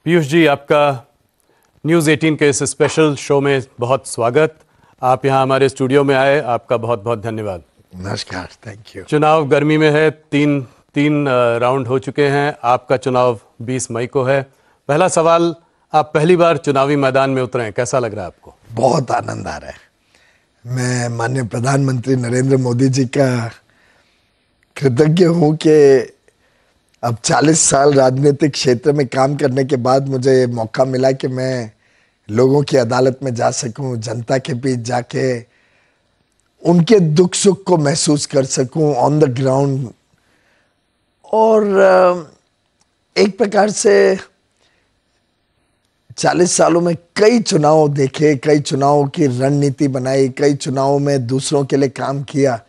पीयूष जी, आपका न्यूज़ 18 के इस स्पेशल शो में बहुत स्वागत। आप यहाँ हमारे स्टूडियो में आए, आपका बहुत बहुत धन्यवाद। नमस्कार, थैंक यू। चुनाव गर्मी में है, तीन राउंड हो चुके हैं। आपका चुनाव 20 मई को है। पहला सवाल, आप पहली बार चुनावी मैदान में उतरे हैं, कैसा लग रहा है आपको? बहुत आनंद आ रहा है। मैं माननीय प्रधानमंत्री नरेंद्र मोदी जी का कृतज्ञ हूँ कि अब 40 साल राजनीतिक क्षेत्र में काम करने के बाद मुझे ये मौका मिला कि मैं लोगों की अदालत में जा सकूं, जनता के बीच जाके उनके दुख सुख को महसूस कर सकूं ऑन द ग्राउंड। और एक प्रकार से 40 सालों में कई चुनाव देखे, कई चुनावों की रणनीति बनाई, कई चुनावों में दूसरों के लिए काम किया।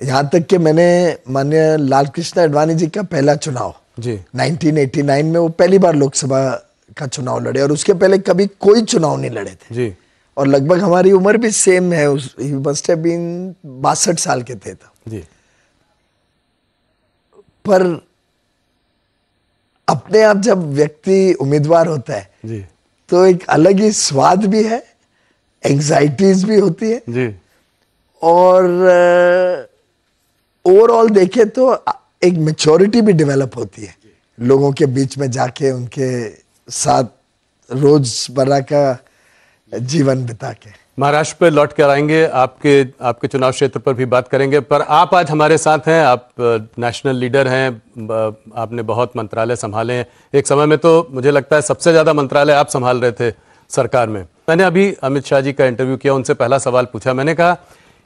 यहाँ तक कि मैंने माननीय लाल कृष्ण आडवाणी जी का पहला चुनाव जी 1989 में, वो पहली बार लोकसभा का चुनाव लड़े और उसके पहले कभी कोई चुनाव नहीं लड़े थे जी। और लगभग हमारी उम्र भी सेम है। ही मस्ट हैव बीन 62 साल के थे तब। जी। पर अपने आप जब व्यक्ति उम्मीदवार होता है जी तो एक अलग ही स्वाद भी है, एंग्जाइटीज भी होती है जी। और ओवरऑल देखे तो एक मैच्योरिटी भी डेवलप होती है लोगों के बीच में जाके, उनके साथ रोजमर्रा का जीवन बिता के। महाराष्ट्र पे लौट कर आएंगे, आपके चुनाव क्षेत्र पर भी बात करेंगे, पर आप आज हमारे साथ हैं। आप नेशनल लीडर हैं, आपने बहुत मंत्रालय संभाले हैं। एक समय में तो मुझे लगता है सबसे ज़्यादा मंत्रालय आप संभाल रहे थे सरकार में। मैंने अभी अमित शाह जी का इंटरव्यू किया, उनसे पहला सवाल पूछा। मैंने कहा,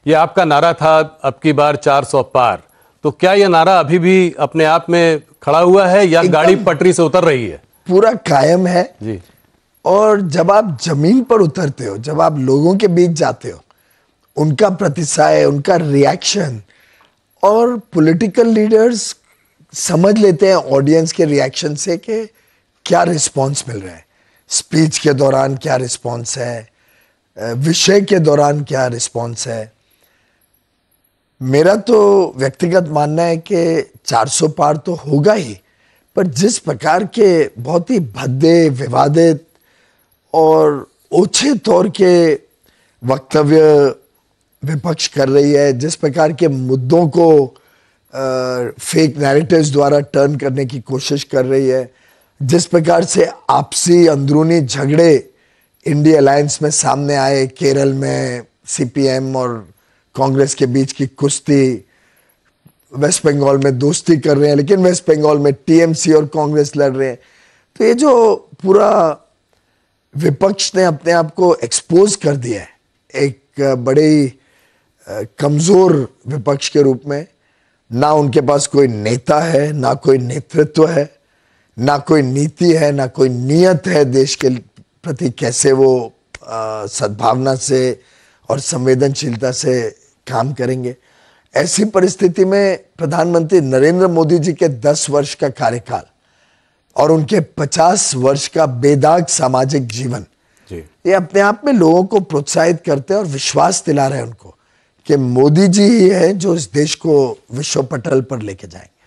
ये आपका नारा था अब की बार 400 पार, तो क्या ये नारा अभी भी अपने आप में खड़ा हुआ है या गाड़ी पटरी से उतर रही है? पूरा कायम है जी। और जब आप जमीन पर उतरते हो, जब आप लोगों के बीच जाते हो, उनका प्रतिसाय, उनका रिएक्शन, और पॉलिटिकल लीडर्स समझ लेते हैं ऑडियंस के रिएक्शन से कि क्या रिस्पांस मिल रहा है, स्पीच के दौरान क्या रिस्पांस है, विषय के दौरान क्या रिस्पांस है। मेरा तो व्यक्तिगत मानना है कि 400 पार तो होगा ही, पर जिस प्रकार के बहुत ही भद्दे, विवादित और ओछे तौर के वक्तव्य विपक्ष कर रही है, जिस प्रकार के मुद्दों को फेक नैरेटिव्स द्वारा टर्न करने की कोशिश कर रही है, जिस प्रकार से आपसी अंदरूनी झगड़े इंडिया अलायंस में सामने आए, केरल में सीपीएम और कांग्रेस के बीच की कुश्ती, वेस्ट बंगाल में दोस्ती कर रहे हैं लेकिन वेस्ट बंगाल में टीएमसी और कांग्रेस लड़ रहे हैं। तो ये जो पूरा विपक्ष ने अपने आप को एक्सपोज कर दिया है एक बड़े कमजोर विपक्ष के रूप में, ना उनके पास कोई नेता है, ना कोई नेतृत्व है, ना कोई नीति है, ना कोई नियत है देश के प्रति कैसे वो सद्भावना से और संवेदनशीलता से काम करेंगे। ऐसी परिस्थिति में प्रधानमंत्री नरेंद्र मोदी जी के 10 वर्ष का कार्यकाल और उनके 50 वर्ष का बेदाग सामाजिक जीवन, ये अपने आप में लोगों को प्रोत्साहित करते हैं और विश्वास दिला रहे हैं उनको कि मोदी जी ही है जो इस देश को विश्व पटल पर लेके जाएंगे।